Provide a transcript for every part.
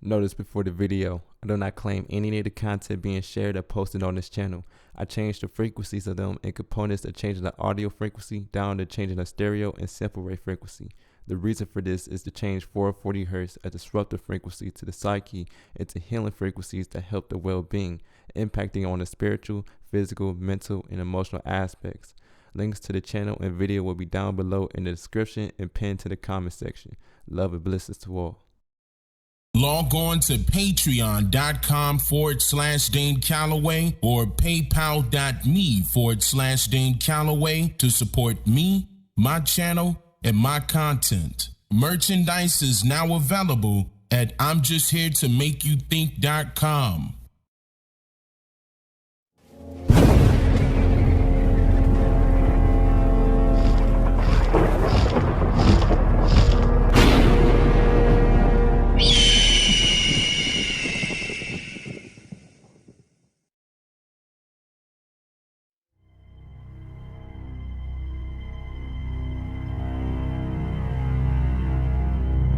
Notice before the video, I do not claim any of the content being shared or posted on this channel. I changed the frequencies of them and components of changing the audio frequency down to changing the stereo and sample rate frequency. The reason for this is to change 440 Hz, a disruptive frequency, to the psyche into healing frequencies that help the well-being, impacting on the spiritual, physical, mental, and emotional aspects. Links to the channel and video will be down below in the description and pinned to the comment section. Love and blessings to all. Log on to patreon.com/Dane Calloway or paypal.me/Dane Calloway to support me, my channel, and my content. Merchandise is now available at I'mJustHereToMakeYouThink.com.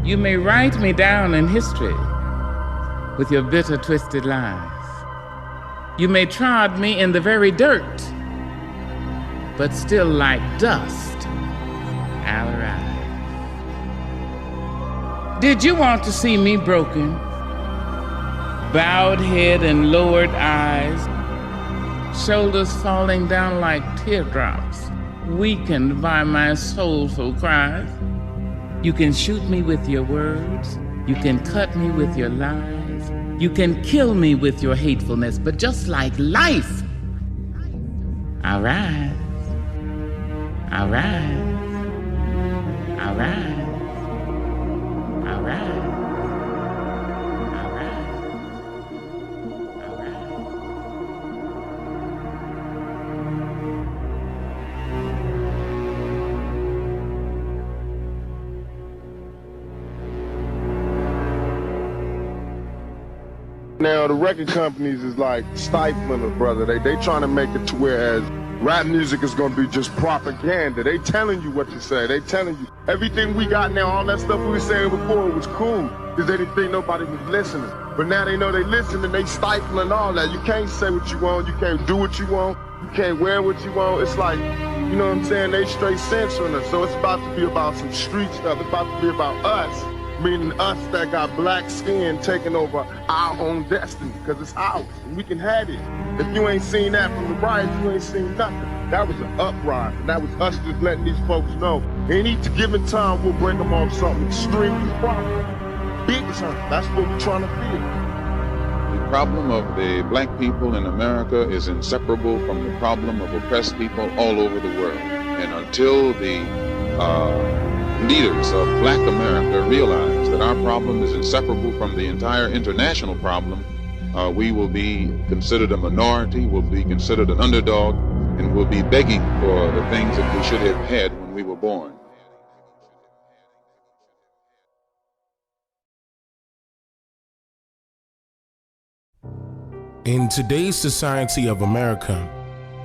You may write me down in history with your bitter, twisted lies. You may trod me in the very dirt, but still like dust, I'll arise. Did you want to see me broken, bowed head and lowered eyes, shoulders falling down like teardrops, weakened by my soulful cries? You can shoot me with your words, you can cut me with your lies, you can kill me with your hatefulness, but just like life, I'll rise, I'll rise, I'll rise, I'll rise, I'll rise, I'll rise. Now the record companies is like stifling us, brother. They trying to make it to whereas rap music is gonna be just propaganda. They telling you what to say. They telling you everything we got now. All that stuff we were saying before was cool because they didn't think nobody was listening. But now they know they listening. They stifling all that. You can't say what you want. You can't do what you want. You can't wear what you want. It's like, you know what I'm saying? They straight censoring us. So it's about to be about some street stuff. It's about to be about us. Meaning us that got black skin taking over our own destiny, because it's ours, and we can have it. If you ain't seen that from the riots, you ain't seen nothing. That was an uprising. That was us just letting these folks know. Any given time, we'll bring them on something extremely proper. Big time. That's what we're trying to feel. The problem of the black people in America is inseparable from the problem of oppressed people all over the world. And until the leaders of black America realize that our problem is inseparable from the entire international problem, we will be considered a minority, will be considered an underdog, and will be begging for the things that we should have had when we were born. In today's society of America,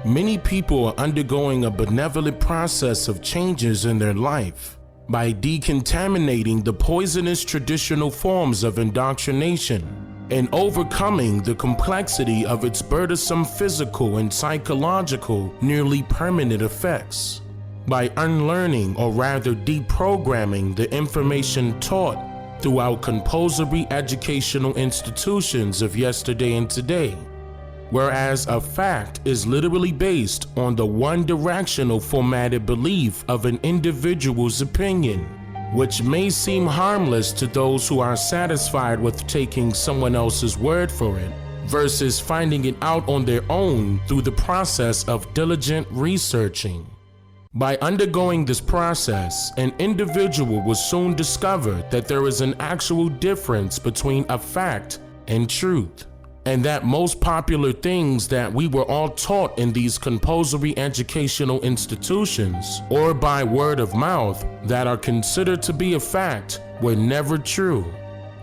many people are undergoing a benevolent process of changes in their life by decontaminating the poisonous traditional forms of indoctrination and overcoming the complexity of its burdensome physical and psychological, nearly permanent effects. By unlearning, or rather deprogramming, the information taught throughout compulsory educational institutions of yesterday and today. Whereas a fact is literally based on the one-directional formatted belief of an individual's opinion, which may seem harmless to those who are satisfied with taking someone else's word for it, versus finding it out on their own through the process of diligent researching. By undergoing this process, an individual will soon discover that there is an actual difference between a fact and truth, and that most popular things that we were all taught in these compulsory educational institutions or by word of mouth that are considered to be a fact were never true.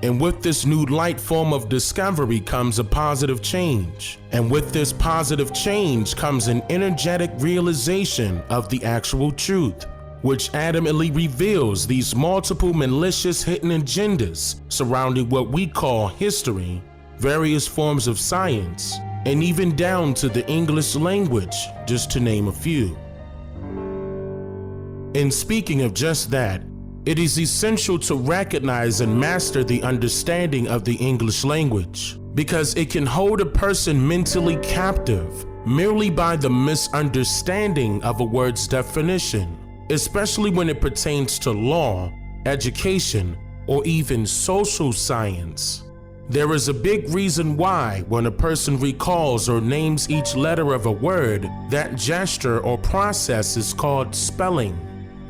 And with this new light form of discovery comes a positive change. And with this positive change comes an energetic realization of the actual truth. which adamantly reveals these multiple malicious hidden agendas surrounding what we call history, various forms of science, and even down to the English language, just to name a few. And speaking of just that, it is essential to recognize and master the understanding of the English language, because it can hold a person mentally captive merely by the misunderstanding of a word's definition, especially when it pertains to law, education, or even social science. There is a big reason why when a person recalls or names each letter of a word, that gesture or process is called spelling.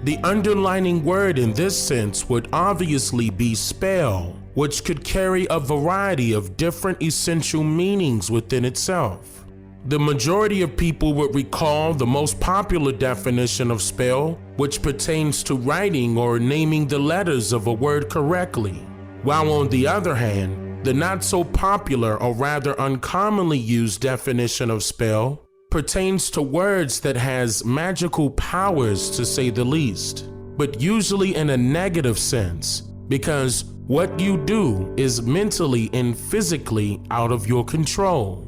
The underlining word in this sense would obviously be spell, which could carry a variety of different essential meanings within itself. The majority of people would recall the most popular definition of spell, which pertains to writing or naming the letters of a word correctly, while on the other hand, the not so popular or rather uncommonly used definition of spell pertains to words that has magical powers, to say the least, but usually in a negative sense, because what you do is mentally and physically out of your control.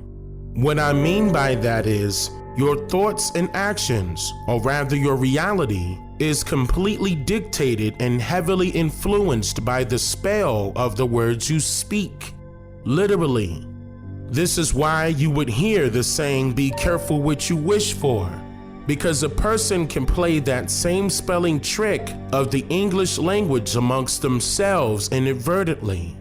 What I mean by that is your thoughts and actions, or rather your reality, is completely dictated and heavily influenced by the spell of the words you speak. Literally. This is why you would hear the saying, be careful what you wish for, because a person can play that same spelling trick of the English language amongst themselves inadvertently.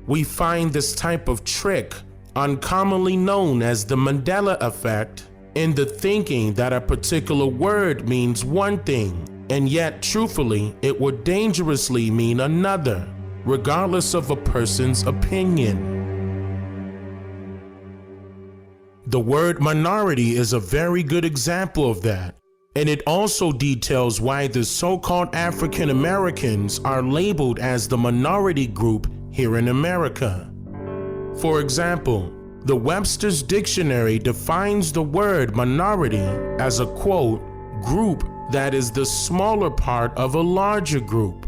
We find this type of trick, uncommonly known as the Mandela effect, in the thinking that a particular word means one thing, and yet truthfully it would dangerously mean another, regardless of a person's opinion. The word minority is a very good example of that, and it also details why the so-called African Americans are labeled as the minority group here in America. For example, the Webster's Dictionary defines the word minority as a, quote, group that is the smaller part of a larger group,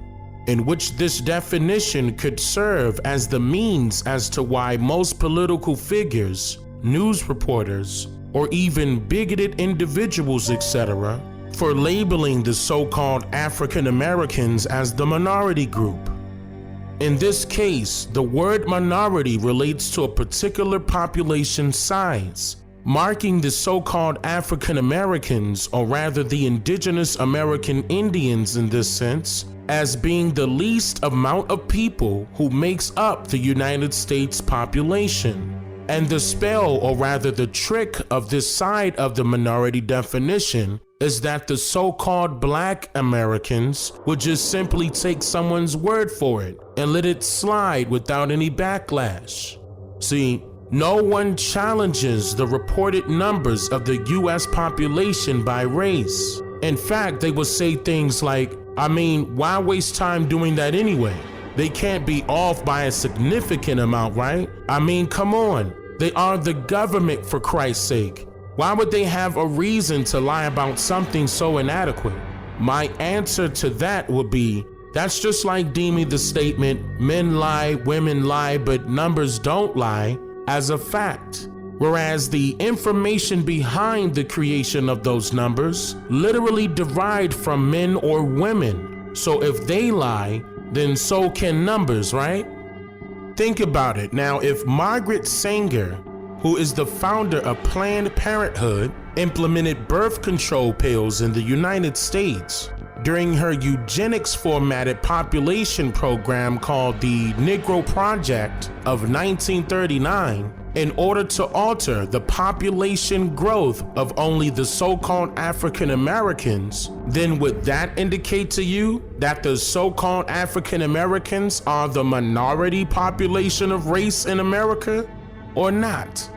in which this definition could serve as the means as to why most political figures, news reporters, or even bigoted individuals, etc., for labeling the so-called African Americans as the minority group. In this case, the word minority relates to a particular population size, marking the so-called African Americans, or rather the indigenous American Indians in this sense, as being the least amount of people who makes up the United States population. And the spell, or rather the trick of this side of the minority definition, is that the so-called Black Americans would just simply take someone's word for it and let it slide without any backlash. See, no one challenges the reported numbers of the US population by race. In fact, they will say things like, I mean, why waste time doing that anyway? They can't be off by a significant amount, right? I mean, come on. They are the government, for Christ's sake. Why would they have a reason to lie about something so inadequate? My answer to that would be, that's just like deeming the statement, men lie, women lie, but numbers don't lie, as a fact. Whereas the information behind the creation of those numbers literally derived from men or women. So if they lie, then so can numbers, right? Think about it. Now, if Margaret Sanger, who is the founder of Planned Parenthood, implemented birth control pills in the United States during her eugenics-formatted population program called the Negro Project of 1939, in order to alter the population growth of only the so-called African Americans, then would that indicate to you that the so-called African Americans are the minority population of race in America, or not?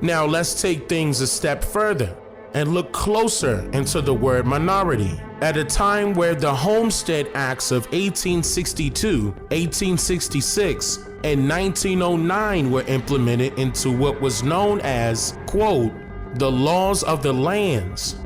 Now let's take things a step further and look closer into the word minority. At a time where the Homestead Acts of 1862, 1866, and 1909 were implemented into what was known as, quote, the laws of the lands,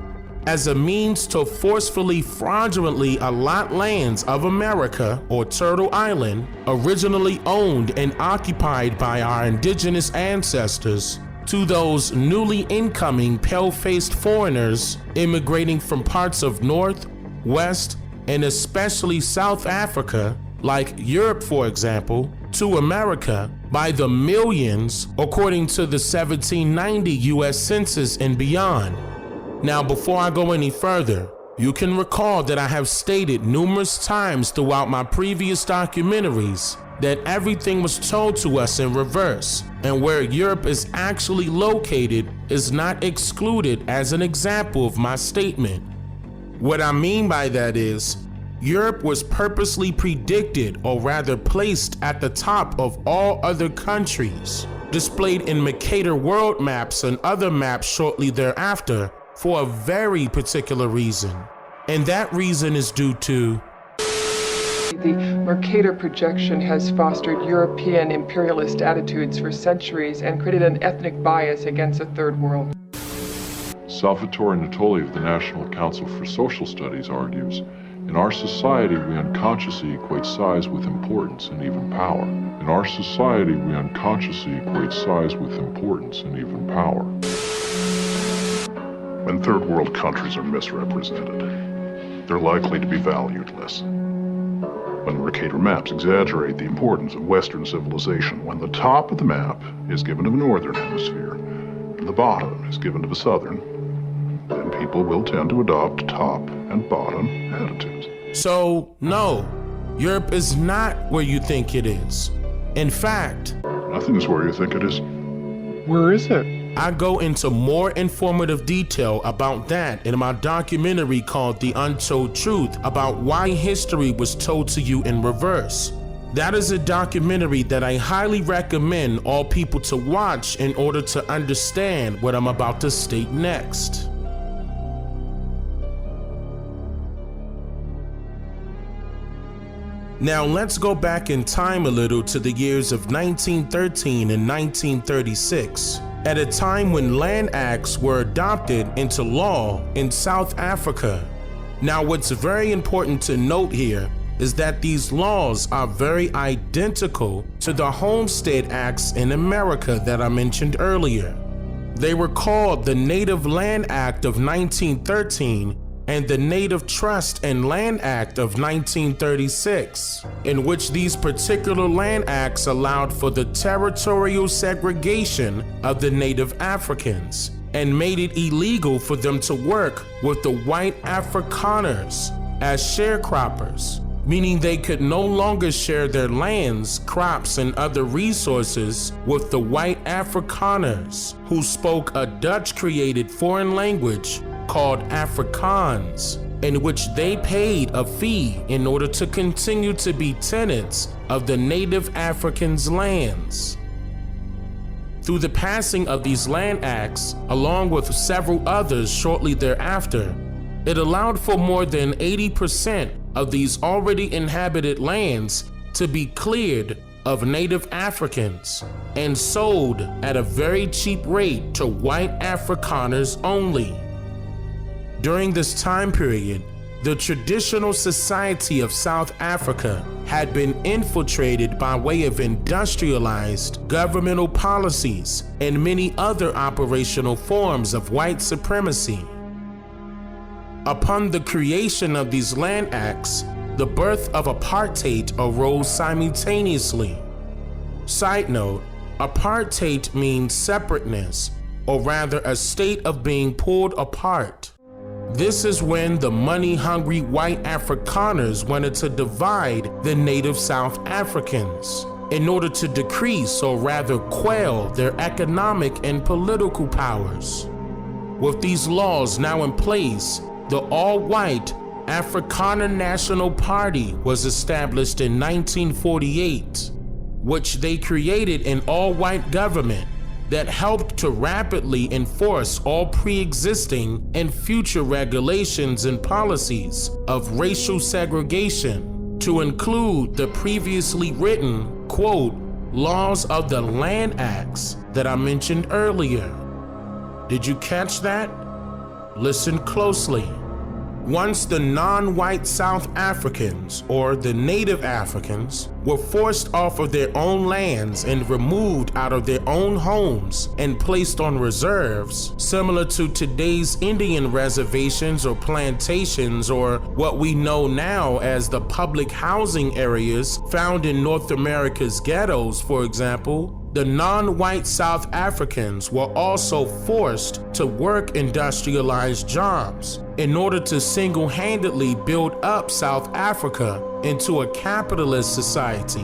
as a means to forcefully, fraudulently allot lands of America or Turtle Island, originally owned and occupied by our indigenous ancestors, to those newly incoming pale-faced foreigners immigrating from parts of North, West, and especially South Africa, like Europe for example, to America by the millions according to the 1790 US Census and beyond. Now, before I go any further, you can recall that I have stated numerous times throughout my previous documentaries that everything was told to us in reverse, and where Europe is actually located is not excluded as an example of my statement. What I mean by that is, Europe was purposely predicted, or rather placed at the top of all other countries, displayed in Mercator world maps and other maps shortly thereafter, for a very particular reason. And that reason is due to the Mercator projection has fostered European imperialist attitudes for centuries and created an ethnic bias against the Third World. Salvatore Natoli of the National Council for Social Studies argues, in our society we unconsciously equate size with importance and even power. In our society we unconsciously equate size with importance and even power. When third world countries are misrepresented, they're likely to be valued less. When Mercator maps exaggerate the importance of Western civilization, when the top of the map is given to the Northern Hemisphere and the bottom is given to the Southern, then people will tend to adopt top and bottom attitudes. So, no, Europe is not where you think it is. In fact, nothing is where you think it is. Where is it? I go into more informative detail about that in my documentary called The Untold Truth, about why history was told to you in reverse. That is a documentary that I highly recommend all people to watch in order to understand what I'm about to state next. Now let's go back in time a little to the years of 1913 and 1936, at a time when land acts were adopted into law in South Africa. Now what's very important to note here is that these laws are very identical to the Homestead Acts in America that I mentioned earlier. They were called the Native Land Act of 1913 and the Native Trust and Land Act of 1936, in which these particular land acts allowed for the territorial segregation of the Native Africans and made it illegal for them to work with the white Afrikaners as sharecroppers, meaning they could no longer share their lands, crops, and other resources with the white Afrikaners, who spoke a Dutch-created foreign language called Afrikaans, in which they paid a fee in order to continue to be tenants of the native Africans' lands. Through the passing of these land acts, along with several others shortly thereafter, it allowed for more than 80% of these already inhabited lands to be cleared of native Africans and sold at a very cheap rate to white Afrikaners only. During this time period, the traditional society of South Africa had been infiltrated by way of industrialized governmental policies and many other operational forms of white supremacy. Upon the creation of these land acts, the birth of apartheid arose simultaneously. Side note, apartheid means separateness, or rather a state of being pulled apart. This is when the money-hungry white Afrikaners wanted to divide the native South Africans in order to decrease, or rather quell, their economic and political powers. With these laws now in place, the all-white Afrikaner National Party was established in 1948, which they created an all-white government that helped to rapidly enforce all pre-existing and future regulations and policies of racial segregation, to include the previously written, quote, laws of the Land Acts that I mentioned earlier. Did you catch that? Listen closely. Once the non-white South Africans, or the native Africans, were forced off of their own lands and removed out of their own homes and placed on reserves, similar to today's Indian reservations or plantations, or what we know now as the public housing areas found in North America's ghettos, for example, the non-white South Africans were also forced to work industrialized jobs in order to single-handedly build up South Africa into a capitalist society.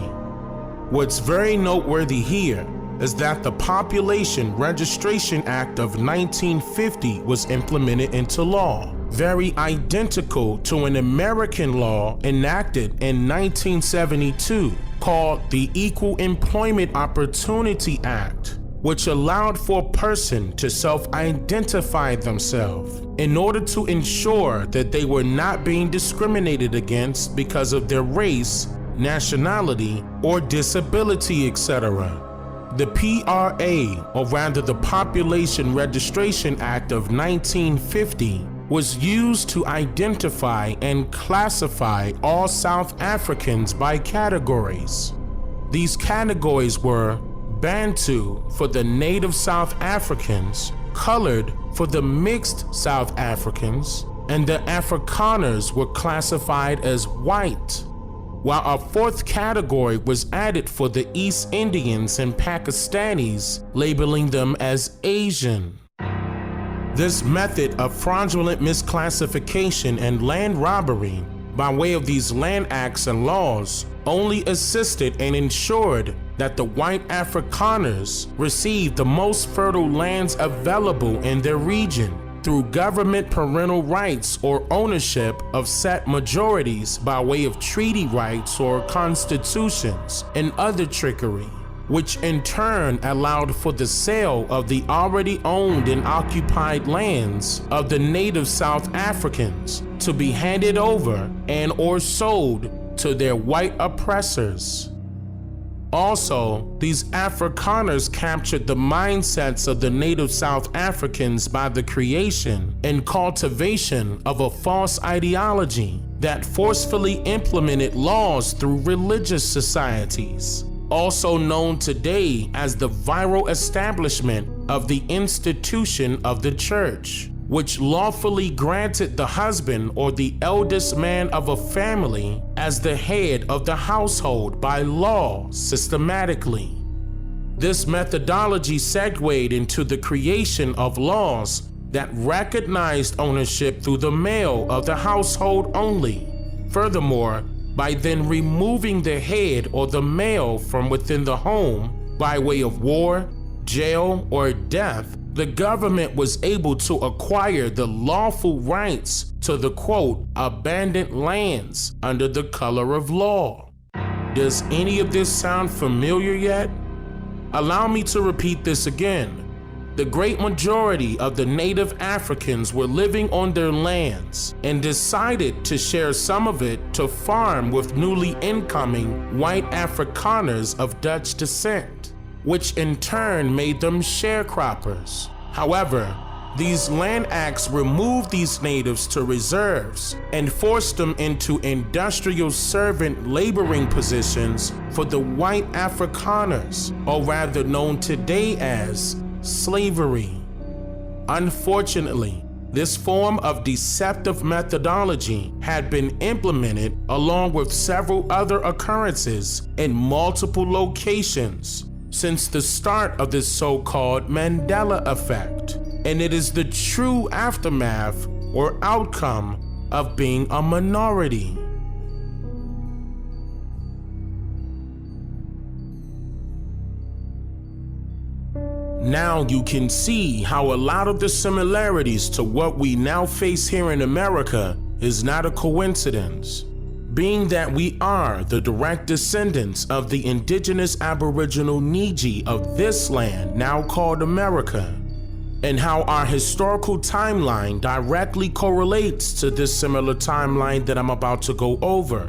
What's very noteworthy here is that the Population Registration Act of 1950 was implemented into law, very identical to an American law enacted in 1972 called the Equal Employment Opportunity Act, which allowed for a person to self-identify themselves in order to ensure that they were not being discriminated against because of their race, nationality, or disability, etc. The PRA, or rather the Population Registration Act of 1950, was used to identify and classify all South Africans by categories. These categories were Bantu for the native South Africans, Colored for the mixed South Africans, and the Afrikaners were classified as white, while a fourth category was added for the East Indians and Pakistanis, labeling them as Asian. This method of fraudulent misclassification and land robbery by way of these land acts and laws only assisted and ensured that the white Afrikaners received the most fertile lands available in their region through government parental rights or ownership of set majorities by way of treaty rights or constitutions and other trickery, which in turn allowed for the sale of the already owned and occupied lands of the native South Africans to be handed over and or sold to their white oppressors. Also, these Afrikaners captured the mindsets of the native South Africans by the creation and cultivation of a false ideology that forcefully implemented laws through religious societies, also known today as the viral establishment of the institution of the church, which lawfully granted the husband or the eldest man of a family as the head of the household by law systematically. This methodology segued into the creation of laws that recognized ownership through the male of the household only. Furthermore, by then removing the head or the male from within the home by way of war, jail, or death, the government was able to acquire the lawful rights to the quote, abandoned lands under the color of law. Does any of this sound familiar yet? Allow me to repeat this again. The great majority of the native Africans were living on their lands and decided to share some of it to farm with newly incoming white Afrikaners of Dutch descent, which in turn made them sharecroppers. However, these land acts removed these natives to reserves and forced them into industrial servant laboring positions for the white Afrikaners, or rather known today as slavery. Unfortunately, this form of deceptive methodology had been implemented along with several other occurrences in multiple locations since the start of this so-called Mandela effect, and it is the true aftermath or outcome of being a minority. Now you can see how a lot of the similarities to what we now face here in America is not a coincidence, being that we are the direct descendants of the indigenous Aboriginal Niji of this land now called America, and how our historical timeline directly correlates to this similar timeline that I'm about to go over,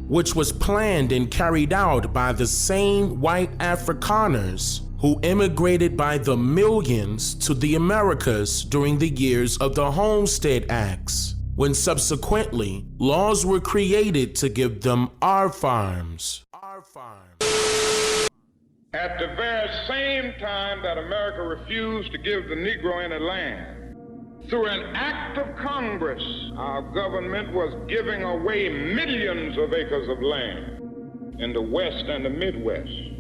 which was planned and carried out by the same white Afrikaners who immigrated by the millions to the Americas during the years of the Homestead Acts, when subsequently laws were created to give them our farms. At the very same time that America refused to give the Negro any land, through an act of Congress, our government was giving away millions of acres of land in the West and the Midwest,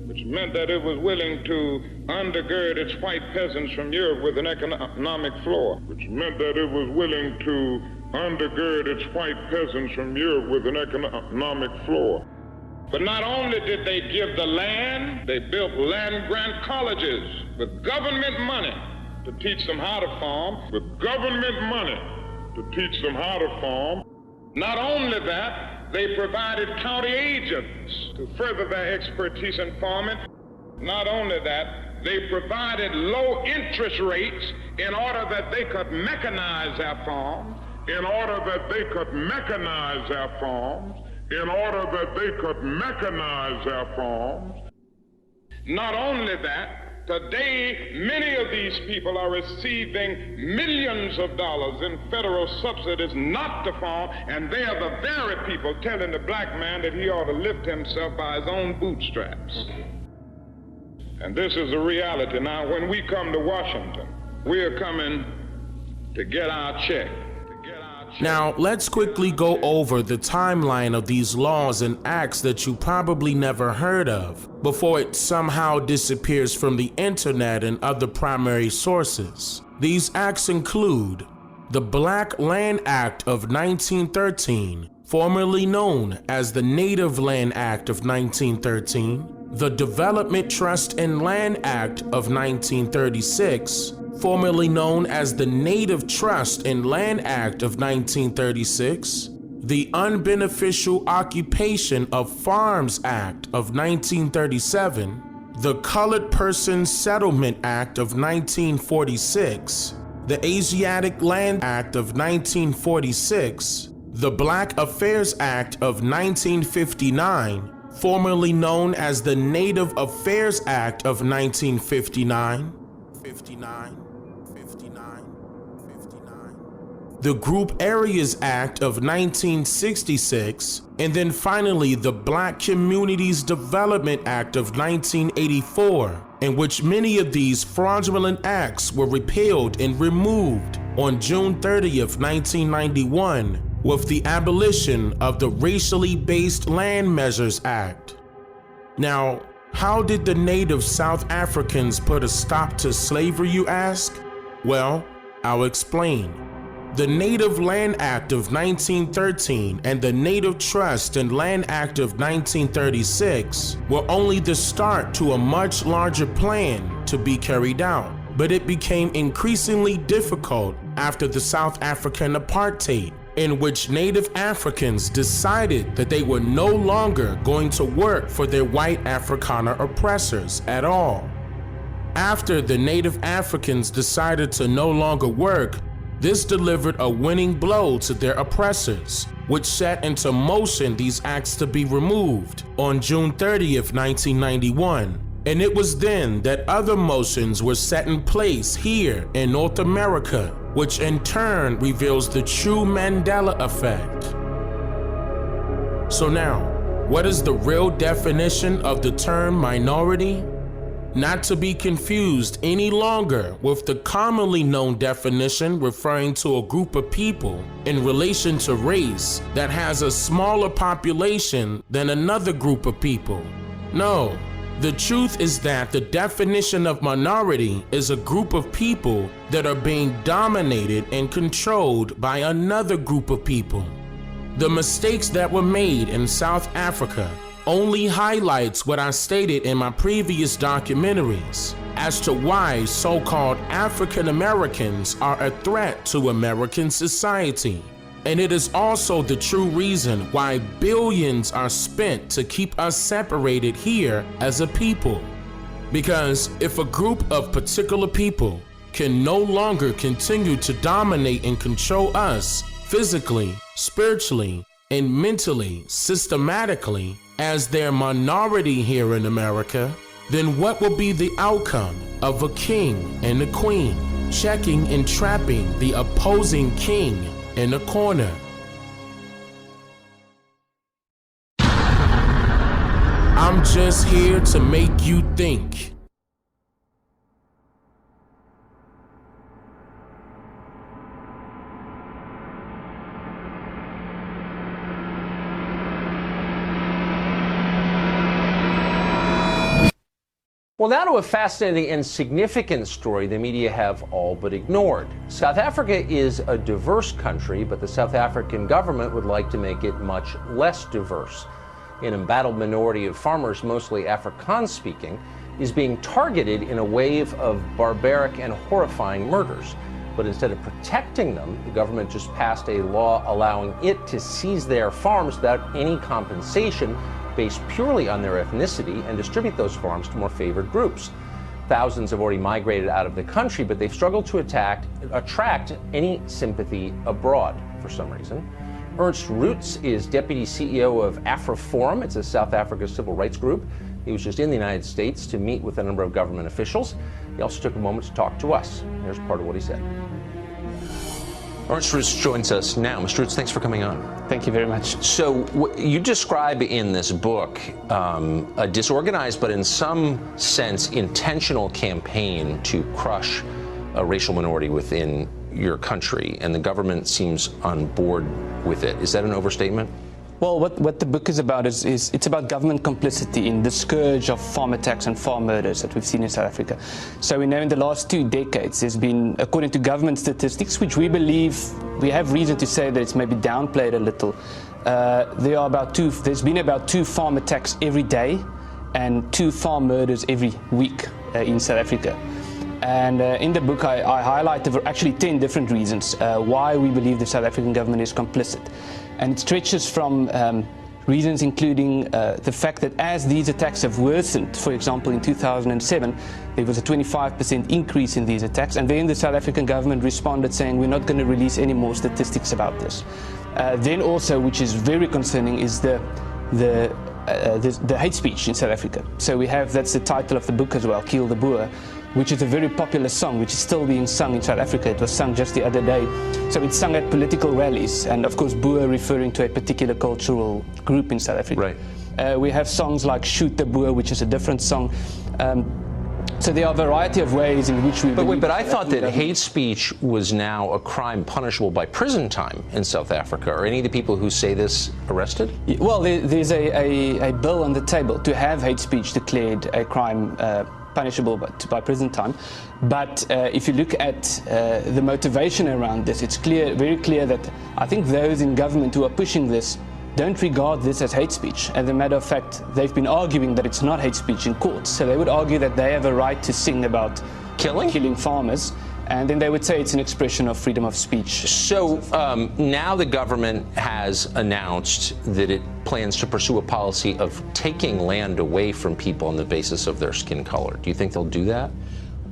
which meant that it was willing to undergird its white peasants from Europe with an economic floor, which meant that it was willing to undergird its white peasants from Europe with an economic floor. But not only did they give the land, they built land-grant colleges with government money to teach them how to farm, with government money to teach them how to farm. Not only that, they provided county agents to further their expertise in farming. Not only that, they provided low interest rates in order that they could mechanize their farms, in order that they could mechanize their farms, in order that they could mechanize their farms. Not only that, today many of these people are receiving millions of dollars in federal subsidies not to farm, and they are the very people telling the black man that he ought to lift himself by his own bootstraps. And this is a reality. Now, when we come to Washington, we are coming to get our check. Now, let's quickly go over the timeline of these laws and acts that you probably never heard of before it somehow disappears from the internet and other primary sources. These acts include the Black Land Act of 1913, formerly known as the Native Land Act of 1913, the Development Trust and Land Act of 1936, formerly known as the Native Trust and Land Act of 1936, the Unbeneficial Occupation of Farms Act of 1937, the Colored Persons Settlement Act of 1946, the Asiatic Land Act of 1946, the Black Affairs Act of 1959, formerly known as the Native Affairs Act of 1959, the Group Areas Act of 1966, and then finally the Black Communities Development Act of 1984, in which many of these fraudulent acts were repealed and removed on June 30th, 1991, with the abolition of the Racially Based Land Measures Act. Now, how did the native South Africans put a stop to slavery, you ask? Well, I'll explain. The Native Land Act of 1913 and the Native Trust and Land Act of 1936 were only the start to a much larger plan to be carried out, but it became increasingly difficult after the South African apartheid, in which Native Africans decided that they were no longer going to work for their white Afrikaner oppressors at all. After the Native Africans decided to no longer work, this delivered a winning blow to their oppressors, which set into motion these acts to be removed on June 30th, 1991. And it was then that other motions were set in place here in North America, which in turn reveals the true Mandela effect. So now, what is the real definition of the term minority? Not to be confused any longer with the commonly known definition referring to a group of people in relation to race that has a smaller population than another group of people. No. The truth is that the definition of minority is a group of people that are being dominated and controlled by another group of people. The mistakes that were made in South Africa only highlights what I stated in my previous documentaries as to why so-called African Americans are a threat to American society. And it is also the true reason why billions are spent to keep us separated here as a people. Because if a group of particular people can no longer continue to dominate and control us physically, spiritually, and mentally, systematically, as their minority here in America, then what will be the outcome of a king and a queen checking and trapping the opposing king in a corner? I'm just here to make you think. Well, now to a fascinating and significant story the media have all but ignored. South Africa is a diverse country, but the South African government would like to make it much less diverse. An embattled minority of farmers, mostly Afrikaans-speaking, is being targeted in a wave of barbaric and horrifying murders. But instead of protecting them, the government just passed a law allowing it to seize their farms without any compensation, based purely on their ethnicity, and distribute those farms to more favored groups. Thousands have already migrated out of the country, but they've struggled to attract any sympathy abroad for some reason. Ernst Roots is deputy CEO of AfriForum. It's a South Africa civil rights group. He was just in the United States to meet with a number of government officials. He also took a moment to talk to us. Here's part of what he said. Ernst Roots joins us now. Mr. Roots, thanks for coming on. Thank you very much. So you describe in this book a disorganized, but in some sense intentional campaign to crush a racial minority within your country, and the government seems on board with it. Is that an overstatement? Well, what the book is about is it's about government complicity in the scourge of farm attacks and farm murders that we've seen in South Africa. So we know in the last 2 decades there's been, according to government statistics, which we believe, we have reason to say that it's maybe downplayed a little, there's been about 2 farm attacks every day and 2 farm murders every week in South Africa. And in the book I highlight actually 10 different reasons why we believe the South African government is complicit. And it stretches from reasons including the fact that as these attacks have worsened, for example in 2007 there was a 25% increase in these attacks, and then the South African government responded saying we're not going to release any more statistics about this. Then also, which is very concerning, is the hate speech in South Africa. So we have, that's the title of the book as well, Kill the Boer, which is a very popular song, which is still being sung in South Africa. It was sung just the other day. So it's sung at political rallies, and of course Boer referring to a particular cultural group in South Africa. Right. We have songs like Shoot the Boer, which is a different song. So there are a variety of ways in which we But I thought that hate speech was now a crime punishable by prison time in South Africa. Are any of the people who say this arrested? Well, there's a bill on the table to have hate speech declared a crime punishable by prison time. But if you look at the motivation around this, it's very clear that I think those in government who are pushing this don't regard this as hate speech. As a matter of fact, they've been arguing that it's not hate speech in courts. So they would argue that they have a right to sing about killing farmers, and then they would say it's an expression of freedom of speech. So now the government has announced that it plans to pursue a policy of taking land away from people on the basis of their skin color. Do you think they'll do that?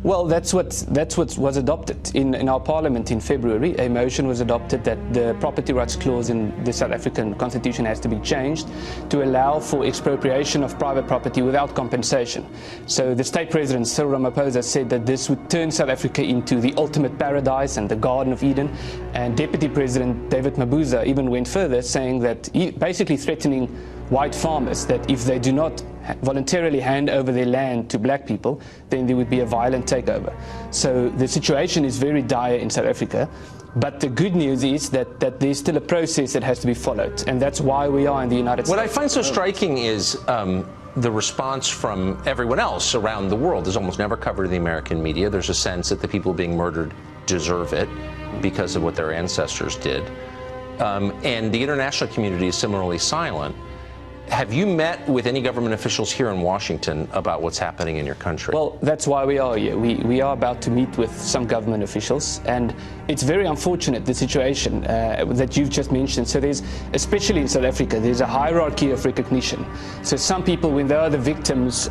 Well, that's what was adopted in our parliament in February. A motion was adopted that the property rights clause in the South African constitution has to be changed to allow for expropriation of private property without compensation. So the state president, Cyril Ramaphosa, said that this would turn South Africa into the ultimate paradise and the Garden of Eden. And Deputy President David Mabuza even went further, saying that, basically threatening white farmers that if they do not voluntarily hand over their land to black people, then there would be a violent takeover. So the situation is very dire in South Africa, but the good news is that there's still a process that has to be followed, and that's why we are in the United States. What I find so striking is the response from everyone else around the world is almost never covered in the American media. There's a sense that the people being murdered deserve it because of what their ancestors did. And the international community is similarly silent. Have you met with any government officials here in Washington about what's happening in your country? Well, that's why we are here. We are about to meet with some government officials, and it's very unfortunate, the situation that you've just mentioned. So there's, especially in South Africa, there's a hierarchy of recognition. So some people, when they are the victims,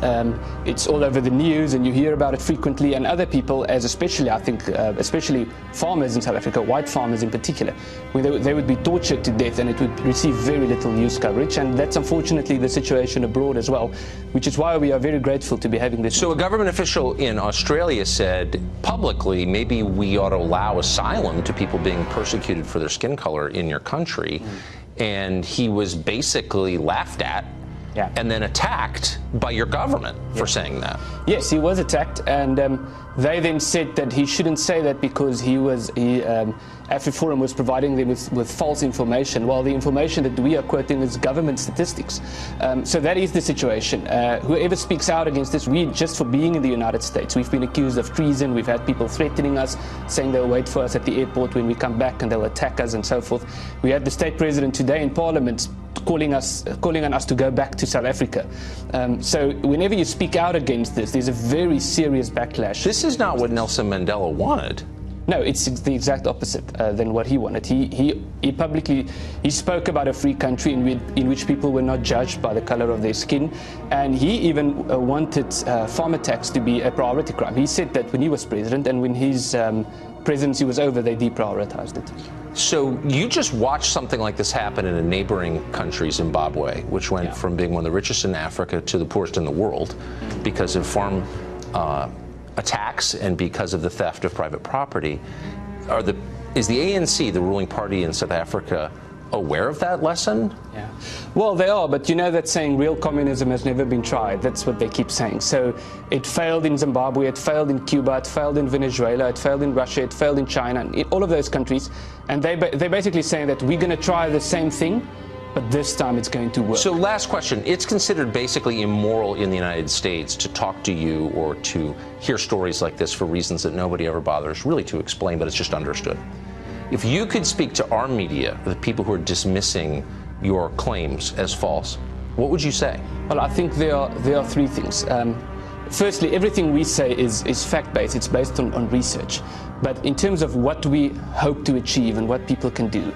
it's all over the news and you hear about it frequently, and other people, as especially, I think, especially farmers in South Africa, white farmers in particular, when they would be tortured to death and it would receive very little news coverage, and that's unfortunate unfortunately the situation abroad as well, which is why we are very grateful to be having this. So a government official in Australia said publicly, maybe we ought to allow asylum to people being persecuted for their skin color in your country. And he was basically laughed at and then attacked by your government for saying that. Yes, he was attacked, and they then said that he shouldn't say that because AfriForum was providing them with false information, while the information that we are quoting is government statistics. So that is the situation. Whoever speaks out against this, just for being in the United States, we've been accused of treason. We've had people threatening us, saying they'll wait for us at the airport when we come back and they'll attack us and so forth. We had the state president today in Parliament calling on us to go back to South Africa. So whenever you speak out against this, there's a very serious backlash. This is not what Nelson Mandela wanted. No, it's the exact opposite than what he wanted. He publicly spoke about a free country in which people were not judged by the color of their skin, and he even wanted farm attacks to be a priority crime. He said that when he was president, and when his presidency was over, they deprioritized it. So you just watched something like this happen in a neighboring country, Zimbabwe, which went from being one of the richest in Africa to the poorest in the world because of farm attacks and because of the theft of private property. Is the ANC, the ruling party in South Africa, aware of that lesson? Yeah. Well, they are, but you know that saying, real communism has never been tried. That's what they keep saying. So it failed in Zimbabwe, it failed in Cuba, it failed in Venezuela, it failed in Russia, it failed in China, in all of those countries. And they're basically saying that we're going to try the same thing, but this time it's going to work. So last question. It's considered basically immoral in the United States to talk to you or to hear stories like this for reasons that nobody ever bothers really to explain, but it's just understood. If you could speak to our media, the people who are dismissing your claims as false, what would you say? Well, I think there are three things. Firstly, everything we say is fact-based. It's based on research. But in terms of what we hope to achieve and what people can do,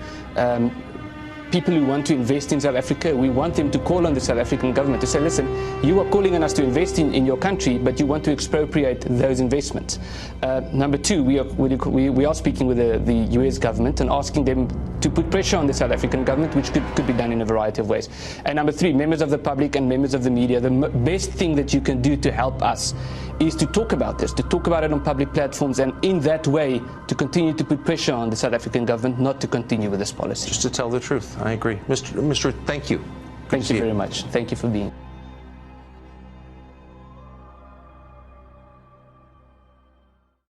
people who want to invest in South Africa, we want them to call on the South African government to say, listen, you are calling on us to invest in your country, but you want to expropriate those investments. Number two, we are speaking with the US government and asking them to put pressure on the South African government, which could be done in a variety of ways. And number three, members of the public and members of the media, the best thing that you can do to help us is to talk about this, to talk about it on public platforms, and in that way to continue to put pressure on the South African government not to continue with this policy. Just to tell the truth, I agree. Mr. Thank you. Thank you very much. Thank you for being.